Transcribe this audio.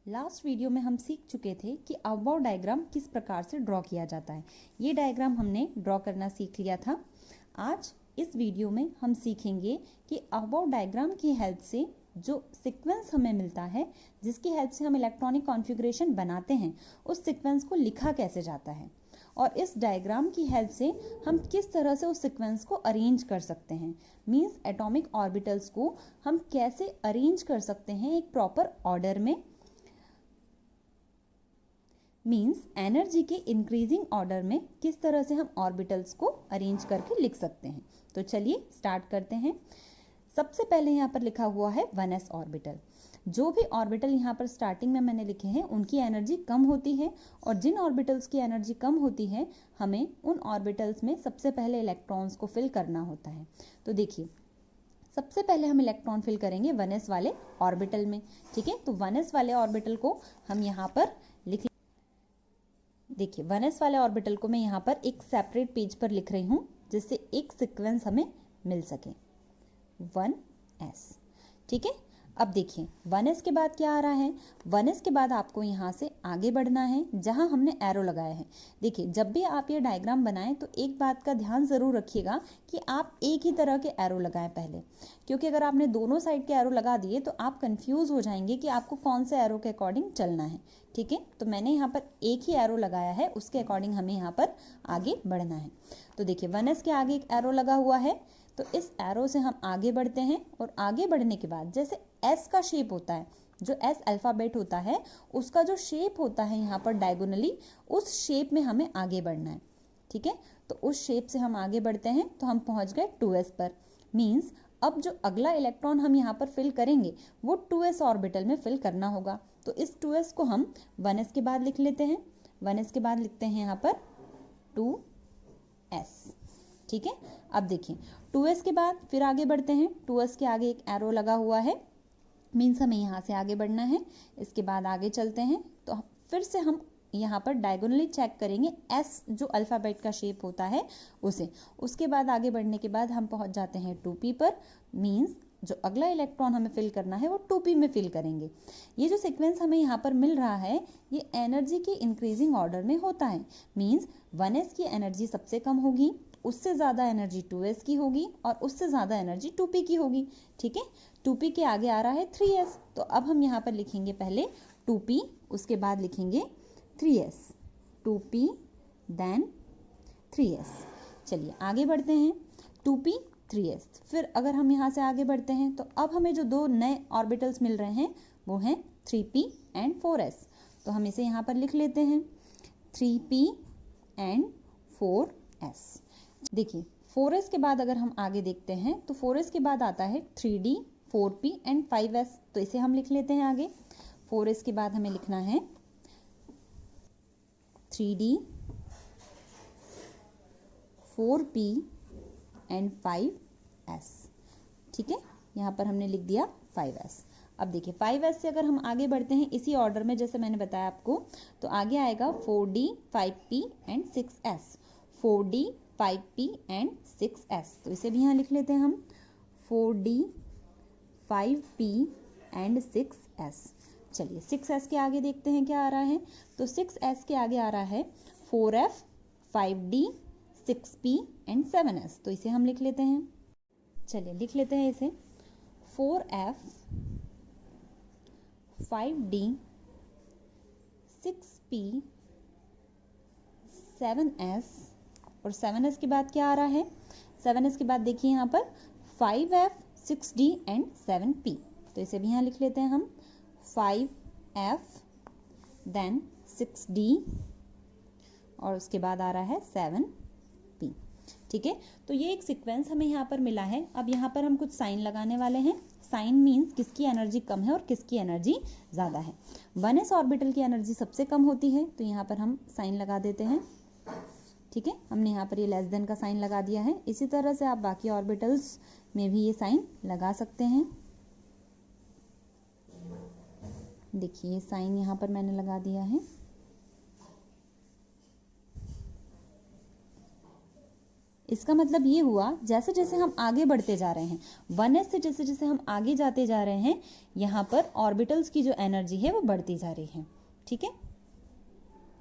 Last video में हम सीख चुके थे कि अबाव डायग्राम किस प्रकार से ड्रॉ किया जाता है। ये डायग्राम हमने ड्रॉ करना सीख लिया था। आज इस वीडियो में हम सीखेंगे कि अबाव डायग्राम की हेल्प से जो सीक्वेंस हमें मिलता है, जिसकी हेल्प से हम इलेक्ट्रॉनिक कॉन्फ़िगरेशन बनाते हैं, उस सीक्वेंस को लिखा कैसे जाता है और इस डायग्राम की हेल्प से हम किस तरह से उस सीक्वेंस को अरेंज कर सकते हैं। मींस एटॉमिक ऑर्बिटल्स को हम कैसे अरेंज कर सकते हैं एक प्रॉपर ऑर्डर में। मींस एनर्जी के इंक्रीजिंग ऑर्डर में किस तरह से हम ऑर्बिटल्स को अरेंज करके लिख सकते हैं। तो चलिए स्टार्ट करते हैं। सबसे पहले यहाँ पर लिखा हुआ है 1s ऑर्बिटल। जो भी ऑर्बिटल यहाँ पर स्टार्टिंग में मैंने लिखे हैं उनकी एनर्जी कम होती है, और जिन ऑर्बिटल्स की एनर्जी कम होती है हमें उन ऑर्बिटल्स में सबसे पहले इलेक्ट्रॉन्स को फिल करना होता है। तो देखिए, सबसे पहले हम इलेक्ट्रॉन फिल करेंगे 1s वाले ऑर्बिटल में। ठीक है, तो 1s वाले ऑर्बिटल को हम यहाँ पर लिख, देखिए 1s वाले ऑर्बिटल को मैं यहाँ पर एक सेपरेट पेज पर लिख रही हूँ जिससे एक सीक्वेंस हमें मिल सके। 1s, ठीक है। अब देखिए 1s के बाद क्या आ रहा है। 1s के बाद आपको यहाँ से आगे बढ़ना है जहाँ हमने एरो लगाया है। देखिए, जब भी आप ये डायग्राम बनाएं तो एक बात का ध्यान ज़रूर रखिएगा कि आप एक ही तरह के एरो लगाएं पहले, क्योंकि अगर आपने दोनों साइड के एरो लगा दिए तो आप कंफ्यूज हो जाएंगे कि आपको कौन से एरो के अकॉर्डिंग चलना है। ठीक है, तो मैंने यहाँ पर एक ही एरो लगाया है, उसके अकॉर्डिंग हमें यहाँ पर आगे बढ़ना है। तो देखिए 1s के आगे एक एरो लगा हुआ है, तो इस एरो से हम आगे बढ़ते हैं और आगे बढ़ने के बाद जैसे एस का शेप होता है, जो एस अल्फ़ाबेट होता है उसका जो शेप होता है यहाँ पर डायगोनली, उस शेप में हमें आगे बढ़ना है। ठीक है, तो उस शेप से हम आगे बढ़ते हैं तो हम पहुँच गए 2s पर। मीन्स अब जो अगला इलेक्ट्रॉन हम यहाँ पर फिल करेंगे वो 2s ऑर्बिटल में फिल करना होगा। तो इस 2s को हम 1s के बाद लिख लेते हैं। 1s के बाद लिखते हैं यहाँ पर 2s। ठीक है, अब देखिए 2s के बाद फिर आगे बढ़ते हैं। 2s के आगे एक एरो लगा हुआ है, मीन्स हमें यहाँ से आगे बढ़ना है। इसके बाद आगे चलते हैं तो फिर से हम यहाँ पर डायगोनली चेक करेंगे एस जो अल्फ़ाबेट का शेप होता है उसे। उसके बाद आगे बढ़ने के बाद हम पहुँच जाते हैं 2p पर। मीन्स जो अगला इलेक्ट्रॉन हमें फिल करना है वो 2p में फिल करेंगे। ये जो सीक्वेंस हमें यहाँ पर मिल रहा है ये एनर्जी के इंक्रीजिंग ऑर्डर में होता है। मीन्स 1s की एनर्जी सबसे कम होगी, उससे ज़्यादा एनर्जी 2s की होगी और उससे ज़्यादा एनर्जी 2p की होगी। ठीक है, 2p के आगे आ रहा है 3s, तो अब हम यहाँ पर लिखेंगे पहले 2p, उसके बाद लिखेंगे 3s। 2p then 3s। चलिए आगे बढ़ते हैं। 2p 3s, फिर अगर हम यहाँ से आगे बढ़ते हैं तो अब हमें जो दो नए ऑर्बिटल्स मिल रहे हैं वो हैं 3p एंड 4s। तो हम इसे यहाँ पर लिख लेते हैं 3p एंड 4s। देखिए 4s के बाद अगर हम आगे देखते हैं तो 4s के बाद आता है 3d 4p एंड 5s। तो इसे हम लिख लेते हैं आगे। 4s के बाद हमें लिखना है 3d 4p एंड 5s। ठीक है, यहाँ पर हमने लिख दिया 5s। अब देखिए 5s से अगर हम आगे बढ़ते हैं इसी ऑर्डर में जैसे मैंने बताया आपको, तो आगे आएगा 4d 5p and 6s। 4d 5p and 6s, तो इसे भी यहाँ लिख लेते हैं हम 4d 5p एंड 6s। चलिए 6s के आगे देखते हैं क्या आ रहा है। तो 6s के आगे आ रहा है 4f 5d 6p and 7s। तो इसे हम लिख लेते हैं। चलिए लिख लेते हैं इसे 4f 5d 6p 7s, और 7s के बाद क्या आ रहा है। 7s के बाद देखिए यहाँ पर 5f 6d एंड 7p। तो इसे भी यहाँ लिख लेते हैं हम 5f देन 6d और उसके बाद आ रहा है 7p। ठीक है, तो ये एक सीक्वेंस हमें यहाँ पर मिला है। अब यहाँ पर हम कुछ साइन लगाने वाले हैं। साइन मीन्स किसकी एनर्जी कम है और किसकी एनर्जी ज़्यादा है। 1s ऑर्बिटल की एनर्जी सबसे कम होती है, तो यहाँ पर हम साइन लगा देते हैं। ठीक है, हमने यहाँ पर ये लेस देन का साइन लगा दिया है। इसी तरह से आप बाकी ऑर्बिटल्स में भी ये साइन लगा सकते हैं। देखिए ये साइन यहाँ पर मैंने लगा दिया है। इसका मतलब ये हुआ जैसे जैसे हम आगे बढ़ते जा रहे हैं 1s से जैसे जैसे हम आगे जाते जा रहे हैं यहाँ पर ऑर्बिटल्स की जो एनर्जी है वो बढ़ती जा रही है। ठीक है,